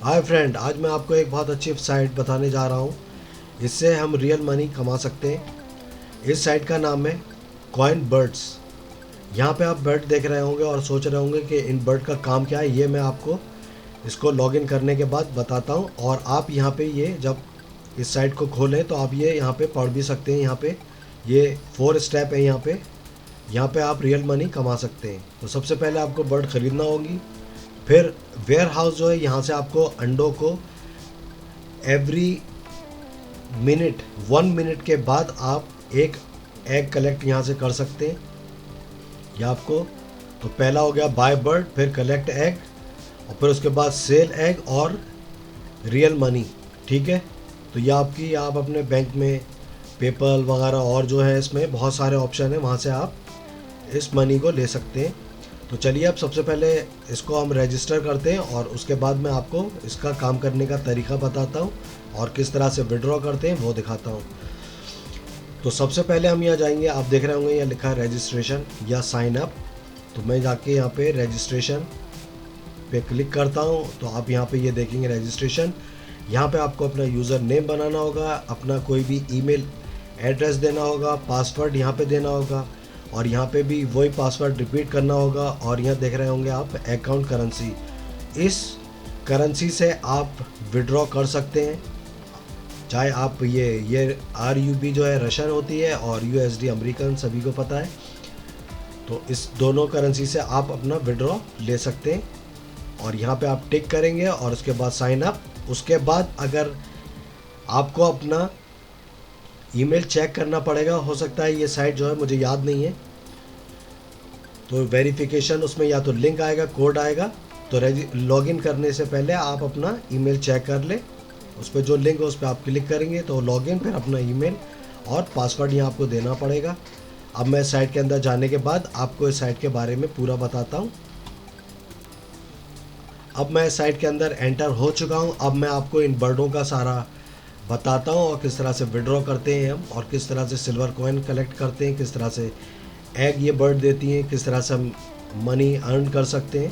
Hi friend, आज मैं आपको एक बहुत अच्छी साइट बताने जा रहा हूँ। इससे हम रियल मनी कमा सकते हैं। इस साइट का नाम है कॉइन बर्ड्स। यहाँ पे आप बर्ड देख रहे होंगे और सोच रहे होंगे कि इन बर्ड का काम क्या है। ये मैं आपको इसको लॉगिन करने के बाद बताता हूँ। और आप यहाँ पे ये जब इस साइट को खोलें तो आप ये यहाँ पे पढ़ भी सकते हैं। यहाँ पे ये 4 स्टेप है। यहाँ पे आप रियल मनी कमा सकते हैं। तो सबसे पहले आपको बर्ड ख़रीदना होगी। फिर वेयर हाउस जो है, यहाँ से आपको अंडों को एवरी मिनट 1 मिनट के बाद आप एक एग कलेक्ट यहाँ से कर सकते हैं। यह आपको तो पहला हो गया बाय बर्ड, फिर कलेक्ट एग, और फिर उसके बाद सेल एग और रियल मनी। ठीक है, तो यह आपकी आप अपने बैंक में पेपल वगैरह और जो है इसमें बहुत सारे ऑप्शन हैं, वहाँ से आप इस मनी को ले सकते हैं। तो चलिए अब सबसे पहले इसको हम रजिस्टर करते हैं और उसके बाद मैं आपको इसका काम करने का तरीका बताता हूँ और किस तरह से विड्रॉ करते हैं वो दिखाता हूँ। तो सबसे पहले हम यहाँ जाएंगे। आप देख रहे होंगे यहाँ लिखा है रजिस्ट्रेशन या साइन अप। तो मैं जाके यहाँ पे रजिस्ट्रेशन पे क्लिक करता हूँ। तो आप यहाँ पे ये देखेंगे रजिस्ट्रेशन। यहाँ पे आपको अपना यूज़र नेम बनाना होगा, अपना कोई भी ईमेल एड्रेस देना होगा, पासवर्ड यहाँ पे देना होगा और यहाँ पे भी वही पासवर्ड रिपीट करना होगा। और यहाँ देख रहे होंगे आप अकाउंट करेंसी। इस करेंसी से आप विड्रॉ कर सकते हैं। चाहे आप ये RUB जो है रशियन होती है और USD अमेरिकन, सभी को पता है। तो इस दोनों करेंसी से आप अपना विड्रॉ ले सकते हैं। और यहाँ पे आप टिक करेंगे और उसके बाद साइन अप। उसके बाद अगर आपको अपना ईमेल चेक करना पड़ेगा, हो सकता है ये साइट जो है मुझे याद नहीं है, तो वेरिफिकेशन उसमें या तो लिंक आएगा, कोड आएगा। तो लॉगिन करने से पहले आप अपना ईमेल चेक कर ले। उस पर जो लिंक है उस पर आप क्लिक करेंगे तो लॉगिन, फिर अपना ईमेल और पासवर्ड यहाँ आपको देना पड़ेगा। अब मैं साइट के अंदर जाने के बाद आपको इस साइट के बारे में पूरा बताता हूँ। अब मैं साइट के अंदर एंटर हो चुका हूँ। अब मैं आपको इन बर्डों का सारा बताता हूँ और किस तरह से विड्रॉ करते हैं हम, और किस तरह से सिल्वर कॉइन कलेक्ट करते हैं, किस तरह से एग ये बर्ड देती हैं, किस तरह से हम मनी अर्न कर सकते हैं।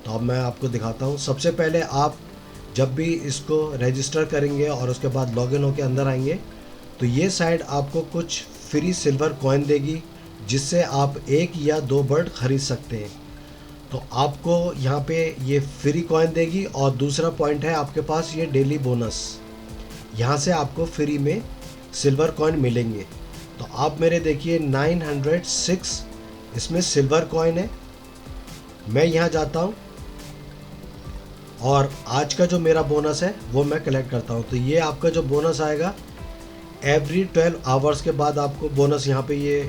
तो अब मैं आपको दिखाता हूँ। सबसे पहले आप जब भी इसको रजिस्टर करेंगे और उसके बाद लॉगिन होकर अंदर आएंगे तो ये साइट आपको कुछ फ्री सिल्वर कॉइन देगी, जिससे आप 1 या 2 बर्ड ख़रीद सकते हैं। तो आपको यहाँ पे ये फ्री कॉइन देगी। और दूसरा पॉइंट है आपके पास ये डेली बोनस। यहाँ से आपको फ्री में सिल्वर कॉइन मिलेंगे। तो आप मेरे देखिए 906 इसमें सिल्वर कॉइन है। मैं यहाँ जाता हूँ और आज का जो मेरा बोनस है वो मैं कलेक्ट करता हूँ। तो ये आपका जो बोनस आएगा एवरी 12 आवर्स के बाद आपको बोनस यहाँ पे ये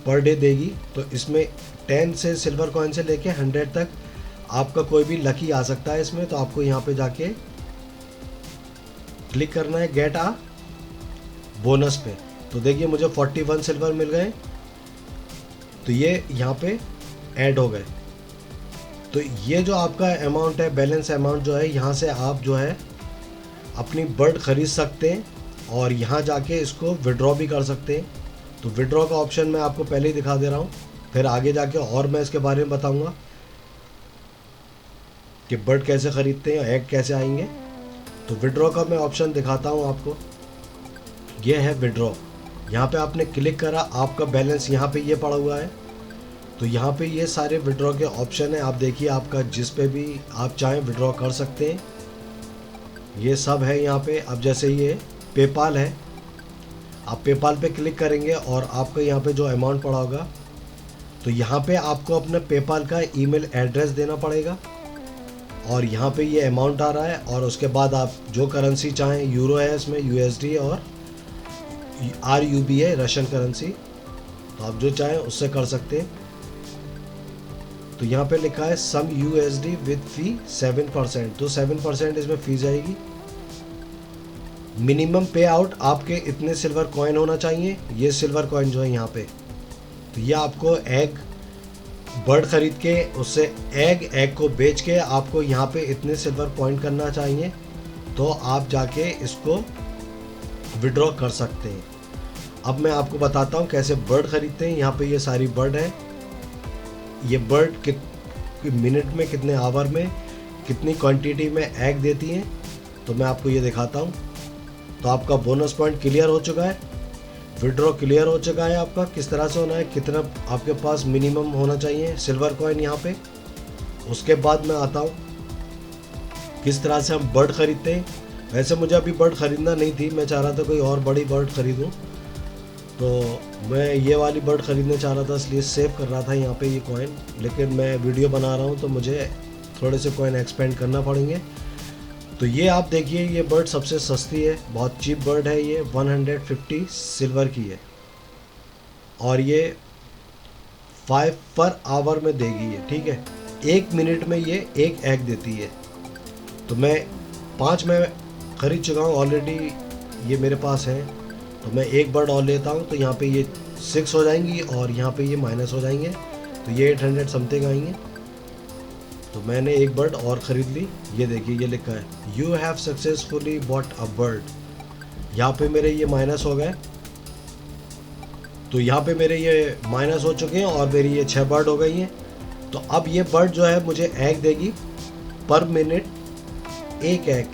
पर डे देगी। तो इसमें 10 से सिल्वर कॉइन से लेके 100 तक आपका कोई भी लकी आ सकता है इसमें। तो आपको यहाँ पे जाके क्लिक करना है गेट आ बोनस पे। तो देखिए मुझे 41 सिल्वर मिल गए। तो ये यहाँ पे ऐड हो गए। तो ये जो आपका अमाउंट है, बैलेंस अमाउंट जो है, यहाँ से आप जो है अपनी बर्ड ख़रीद सकते हैं और यहाँ जाके इसको विड्रॉ भी कर सकते हैं। तो विड्रॉ का ऑप्शन मैं आपको पहले ही दिखा दे रहा हूँ, फिर आगे जाके और मैं इसके बारे में बताऊँगा कि बर्ड कैसे ख़रीदते हैं, एग कैसे आएंगे। तो विड्रॉ का मैं ऑप्शन दिखाता हूँ आपको। ये है विड्रॉ। यहाँ पे आपने क्लिक करा, आपका बैलेंस यहाँ पे ये पड़ा हुआ है। तो यहाँ पे ये सारे विड्रॉ के ऑप्शन है। आप देखिए आपका जिस पे भी आप चाहें विड्रॉ कर सकते हैं, ये सब है यहाँ पे। अब जैसे ये पेपाल है, आप पेपाल पे क्लिक करेंगे और आपका यहाँ पे जो अमाउंट पड़ा होगा, तो यहाँ पे आपको अपने पेपाल का ईमेल एड्रेस देना पड़ेगा और यहाँ पे ये अमाउंट आ रहा है। और उसके बाद आप जो करेंसी चाहें, यूरो है इसमें, USD और RUB है रशियन करेंसी, तो आप जो चाहें उससे कर सकते हैं। तो यहाँ पे लिखा है सम USD विद फी 7%। तो 7% इसमें फीस आएगी। मिनिमम पे आउट आपके इतने सिल्वर कॉइन होना चाहिए। ये सिल्वर कॉइन जो है यहाँ पे, तो ये आपको एग बर्ड ख़रीद के उससे एग को बेच के आपको यहाँ पे इतने सिल्वर पॉइंट करना चाहिए। तो आप जाके इसको विड्रॉ कर सकते हैं। अब मैं आपको बताता हूँ कैसे बर्ड ख़रीदते हैं। यहाँ पे ये सारी बर्ड है। ये बर्ड मिनट में, कितने आवर में कितनी क्वांटिटी में एग देती हैं, तो मैं आपको ये दिखाता हूँ। तो आपका बोनस पॉइंट क्लियर हो चुका है, विड्रॉ क्लियर हो चुका है आपका। किस तरह से होना है, कितना आपके पास मिनिमम होना चाहिए सिल्वर कॉइन यहाँ पे। उसके बाद मैं आता हूँ किस तरह से हम बर्ड खरीदते हैं। वैसे मुझे अभी बर्ड ख़रीदना नहीं थी, मैं चाह रहा था कोई और बड़ी बर्ड ख़रीदूँ, तो मैं ये वाली बर्ड ख़रीदने चाह रहा था, इसलिए सेव कर रहा था यहाँ पे ये कॉइन। लेकिन मैं वीडियो बना रहा हूँ तो मुझे थोड़े से कॉइन एक्सपेंड करना पड़ेंगे। तो ये आप देखिए, ये बर्ड सबसे सस्ती है, बहुत चीप बर्ड है ये, 150 सिल्वर की है और ये 5 पर आवर में देगी ये, ठीक है। 1 मिनट में ये एक एग देती है। तो मैं 5 में ख़रीद चुका हूँ ऑलरेडी, ये मेरे पास है। तो मैं एक बर्ड और लेता हूँ, तो यहाँ पे ये 6 हो जाएंगी और यहाँ पे ये माइनस हो जाएंगे, तो ये 800 समथिंग आएंगे। तो मैंने एक बर्ड और ख़रीद ली। ये देखिए, ये लिखा है you have successfully bought a bird. यहाँ पे मेरे ये माइनस हो गए, तो यहाँ पे मेरे ये माइनस हो चुके हैं और मेरी ये 6 बर्ड हो गई हैं। तो अब ये बर्ड जो है मुझे एग देगी पर मिनट एक एग।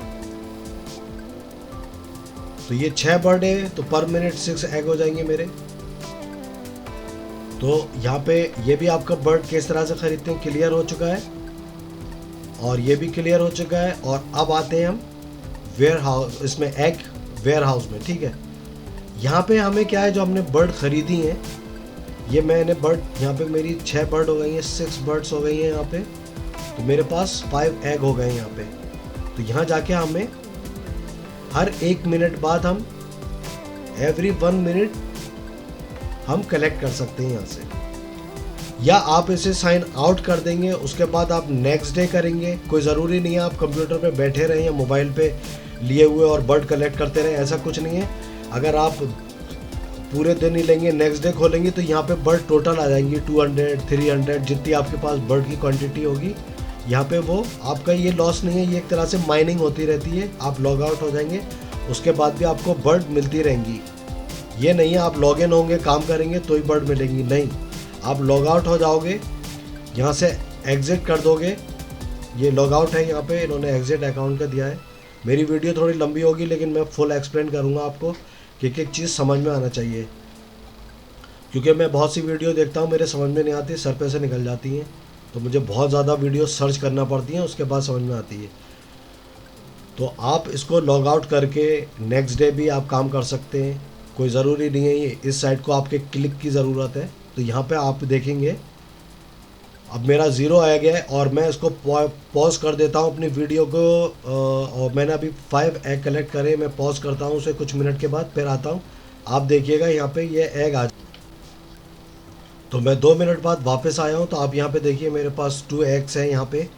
तो ये 6 बर्ड है, तो पर मिनट 6 एग हो जाएंगे मेरे। तो यहाँ पे ये भी आपका बर्ड किस तरह से खरीदते हैं क्लियर हो चुका है और ये भी क्लियर हो चुका है। और अब आते हैं हम वेयर हाउस, इसमें एग वेयर हाउस में, ठीक है। यहाँ पे हमें क्या है, जो हमने बर्ड ख़रीदी हैं, ये मैंने बर्ड, यहाँ पे मेरी 6 बर्ड हो गई हैं, 6 बर्ड्स हो गई हैं यहाँ पे। तो मेरे पास 5 एग हो गए हैं यहाँ पे। तो यहाँ जाके हमें हर 1 मिनट बाद हम एवरी 1 मिनट हम कलेक्ट कर सकते हैं यहाँ से, या आप इसे साइन आउट कर देंगे, उसके बाद आप नेक्स्ट डे करेंगे। कोई ज़रूरी नहीं है आप कंप्यूटर पे बैठे रहें या मोबाइल पे लिए हुए और बर्ड कलेक्ट करते रहें, ऐसा कुछ नहीं है। अगर आप पूरे दिन ही लेंगे, नेक्स्ट डे खोलेंगे, तो यहाँ पे बर्ड टोटल आ जाएंगी 200, 300, जितनी आपके पास बर्ड की क्वांटिटी होगी यहाँ पे। वो आपका ये लॉस नहीं है, ये एक तरह से माइनिंग होती रहती है। आप लॉग आउट हो जाएंगे, उसके बाद भी आपको बर्ड मिलती रहेंगी। ये नहीं है आप लॉग इन होंगे, काम करेंगे तो ही बर्ड मिलेंगी, नहीं। आप लॉग आउट हो जाओगे, यहाँ से एग्ज़िट कर दोगे। ये लॉग आउट है, यहाँ पे इन्होंने एग्ज़िट अकाउंट का दिया है। मेरी वीडियो थोड़ी लंबी होगी, लेकिन मैं फुल एक्सप्लेन करूँगा आपको, कि एक चीज़ समझ में आना चाहिए। क्योंकि मैं बहुत सी वीडियो देखता हूँ, मेरे समझ में नहीं आती, सर पे से निकल जाती हैं, तो मुझे बहुत ज़्यादा वीडियो सर्च करना पड़ती हैं, उसके बाद समझ में आती है। तो आप इसको लॉग आउट करके नेक्स्ट डे भी आप काम कर सकते हैं, कोई ज़रूरी नहीं है ये इस साइट को आपके क्लिक की ज़रूरत है। तो यहाँ पे आप देखेंगे अब मेरा 0 आ गया है और मैं इसको पॉज कर देता हूँ अपनी वीडियो को। और मैंने अभी 5 एग कलेक्ट करे, मैं पॉज करता हूँ उसे कुछ मिनट के बाद, फिर आता हूँ। आप देखिएगा यहाँ पे ये एग आ, तो मैं 2 मिनट बाद वापस आया हूँ। तो आप यहाँ पे देखिए मेरे पास 2 एग्स हैं यहाँ पे।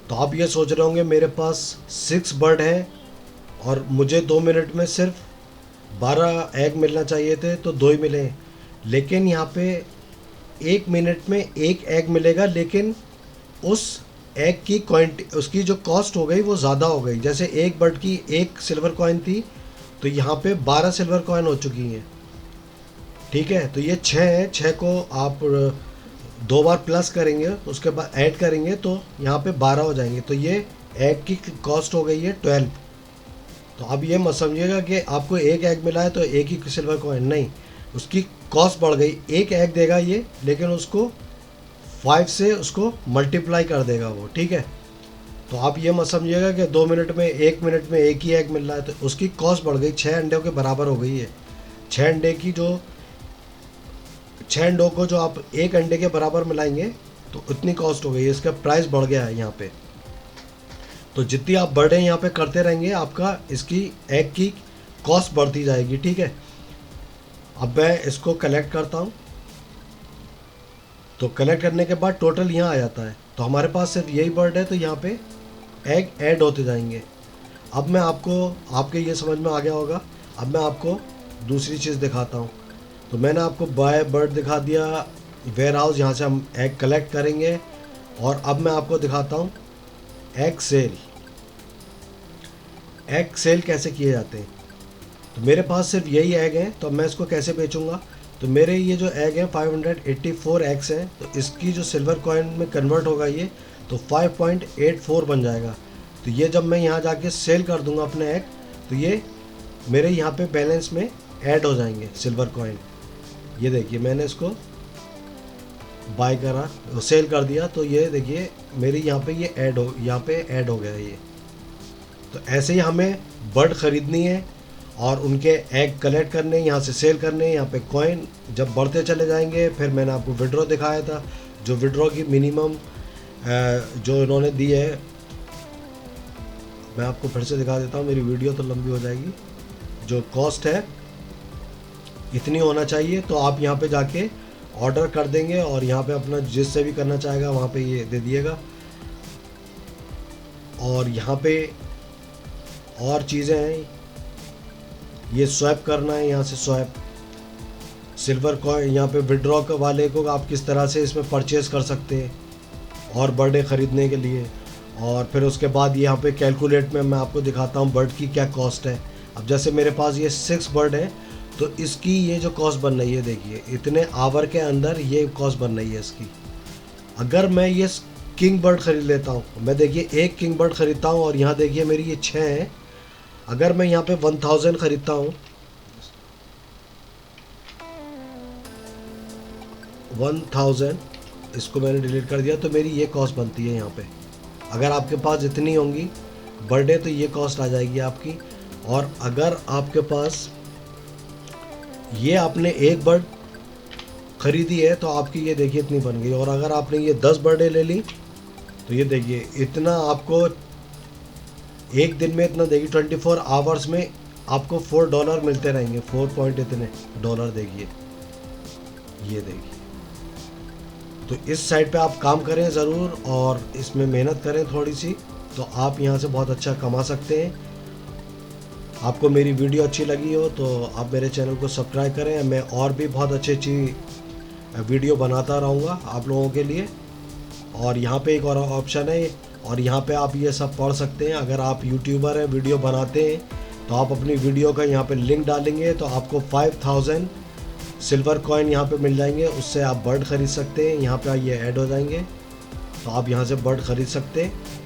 तो आप ये सोच रहे होंगे मेरे पास 6 बर्ड है और मुझे 2 मिनट में सिर्फ 12 एग मिलना चाहिए थे, तो 2 ही मिले। लेकिन यहाँ पे 1 मिनट में 1 एग मिलेगा, लेकिन उस एग की क्वांटिटी, उसकी जो कॉस्ट हो गई वो ज़्यादा हो गई। जैसे एक बर्ड की 1 सिल्वर कॉइन थी, तो यहाँ पे 12 सिल्वर कॉइन हो चुकी हैं, ठीक है। तो ये 6 है, 6 को आप 2 बार प्लस करेंगे, उसके बाद ऐड करेंगे, तो यहाँ पे 12 हो जाएंगे। तो ये एग की कॉस्ट हो गई है 12। तो अब ये मत समझिएगा कि आपको 1 एग मिला है तो एक ही सिल्वर कॉइन, नहीं, उसकी कॉस्ट बढ़ गई। 1 एग देगा ये, लेकिन उसको 5 से उसको मल्टीप्लाई कर देगा वो, ठीक है। तो आप ये मत समझिएगा कि 2 मिनट में 1 मिनट में 1 ही एग मिल रहा है, तो उसकी कॉस्ट बढ़ गई, 6 अंडों के बराबर हो गई है। 6 अंडे की जो 6 अंडों को जो आप 1 अंडे के बराबर मिलाएंगे, तो उतनी कॉस्ट हो गई है, इसका प्राइस बढ़ गया है यहाँ पे। तो जितनी आप बर्डे यहाँ पे करते रहेंगे, आपका इसकी एग की कॉस्ट बढ़ती जाएगी, ठीक है। अब मैं इसको कलेक्ट करता हूँ, तो कलेक्ट करने के बाद टोटल यहाँ आ जाता है। तो हमारे पास सिर्फ यही बर्ड है, तो यहाँ पे एग ऐड होते जाएंगे। अब मैं आपको, आपके ये समझ में आ गया होगा, अब मैं आपको दूसरी चीज़ दिखाता हूँ। तो मैंने आपको बाय बर्ड दिखा दिया, वेयर हाउस, यहाँ से हम एग कलेक्ट करेंगे। और अब मैं आपको दिखाता हूँ एग सेल। एग सेल कैसे किए जाते हैं। तो मेरे पास सिर्फ यही एग हैं, तो मैं इसको कैसे बेचूंगा। तो मेरे ये जो एग हैं 584 एग्स हैं, तो इसकी जो सिल्वर कॉइन में कन्वर्ट होगा ये, तो 5.84 बन जाएगा। तो ये जब मैं यहाँ जाके सेल कर दूंगा अपने एग, तो ये मेरे यहाँ पे बैलेंस में ऐड हो जाएंगे सिल्वर कॉइन। ये देखिए मैंने इसको बाय करा, सेल कर दिया, तो ये देखिए मेरी यहाँ पे ये ऐड हो गया ये। तो ऐसे ही हमें बर्ड ख़रीदनी है और उनके एग कलेक्ट करने, यहाँ से सेल करने। यहाँ पे कॉइन जब बढ़ते चले जाएंगे, फिर मैंने आपको विड्रॉ दिखाया था, जो विड्रॉ की मिनिमम जो इन्होंने दी है, मैं आपको फिर से दिखा देता हूँ, मेरी वीडियो तो लंबी हो जाएगी। जो कॉस्ट है इतनी होना चाहिए, तो आप यहाँ पे जाके ऑर्डर कर देंगे और यहाँ पे अपना जिससे भी करना चाहेगा वहाँ पे ये दे दिएगा। और यहाँ पे और चीज़ें हैं, ये स्वैप करना है, यहाँ से स्वैप सिल्वर कॉइन, यहाँ पे विड्रॉ वाले को आप किस तरह से इसमें परचेज़ कर सकते हैं और बर्डे ख़रीदने के लिए। और फिर उसके बाद यहाँ पे कैलकुलेट में मैं आपको दिखाता हूँ बर्ड की क्या कॉस्ट है। अब जैसे मेरे पास ये 6 बर्ड है, तो इसकी ये जो कॉस्ट बन रही है, देखिए इतने आवर के अंदर ये कॉस्ट बन रही है इसकी। अगर मैं ये किंग बर्ड ख़रीद लेता हूँ, मैं देखिए एक किंग बर्ड ख़रीदता हूँ और यहाँ देखिए मेरी ये 6 हैं। अगर मैं यहाँ पे 1000 ख़रीदता हूँ, 1000, इसको मैंने डिलीट कर दिया, तो मेरी ये कॉस्ट बनती है यहाँ पे। अगर आपके पास इतनी होंगी बर्डे तो ये कॉस्ट आ जाएगी आपकी। और अगर आपके पास ये आपने एक बर्ड ख़रीदी है तो आपकी ये देखिए इतनी बन गई। और अगर आपने ये 10 बर्डे ले ली तो ये देखिए इतना आपको एक दिन में इतना देखिए 24 आवर्स में आपको $4 मिलते रहेंगे, 4 पॉइंट इतने डॉलर देखिए, ये देखिए। तो इस साइड पे आप काम करें ज़रूर और इसमें मेहनत करें थोड़ी सी, तो आप यहाँ से बहुत अच्छा कमा सकते हैं। आपको मेरी वीडियो अच्छी लगी हो तो आप मेरे चैनल को सब्सक्राइब करें, मैं और भी बहुत अच्छी वीडियो बनाता रहूँगा आप लोगों के लिए। और यहाँ पे एक और ऑप्शन है, और यहाँ पे आप ये सब पढ़ सकते हैं। अगर आप यूट्यूबर हैं, वीडियो बनाते हैं, तो आप अपनी वीडियो का यहाँ पे लिंक डालेंगे तो आपको 5000 सिल्वर कॉइन यहाँ पे मिल जाएंगे, उससे आप बर्ड ख़रीद सकते हैं। यहाँ पे ये ऐड हो जाएंगे तो आप यहाँ से बर्ड ख़रीद सकते हैं।